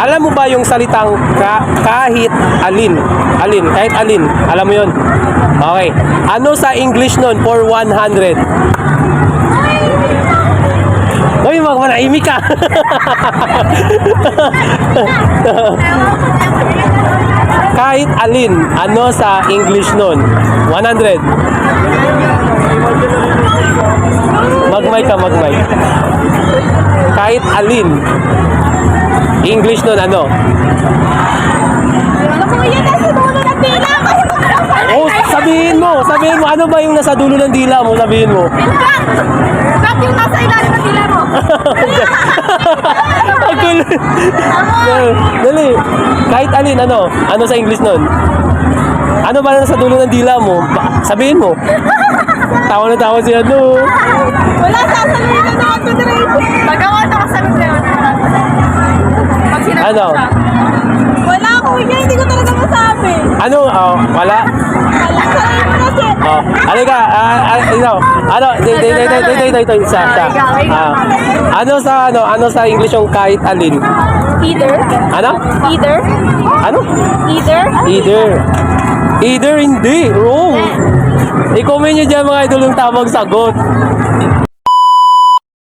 Alam mo ba yung salitang kahit alin? Alin? Kahit alin. Alam mo yun? Okay. Ano sa English nun for 100? Uy, manahimik ka. Kahit alin. Ano sa English nun? 100. Magmay ka, magmay. Kahit alin. English nun, ano? Alam mo yun, nasa dulo ng pila. Oh, sabihin mo. Sabihin mo. Ano ba yung nasa dulo ng dila mo? Sabihin mo. Ba't yung nasa ilalim ng pila mo? Agul. Dali. Kahit alin, ano? Ano sa English nun? Ano ba nasa dulo ng dila mo? Sabihin mo. Tawa na tawa si ano. Wala, sasabihin na naman ko direct. Magawa na kasabi na yun. Pag sinabi Ano? siya. Wala, kuya, hindi ko talaga masabi. Ano? Oh, wala? Wala, sabihin mo na siya. Oh, halika. Ikaw. Ano? Ito. Isa. Ano sa English yung kahit alin? Either. Ano? Either. Ano? Either. Either hindi. Wrong. I-comment nyo dyan mga idol yung tamang sagot.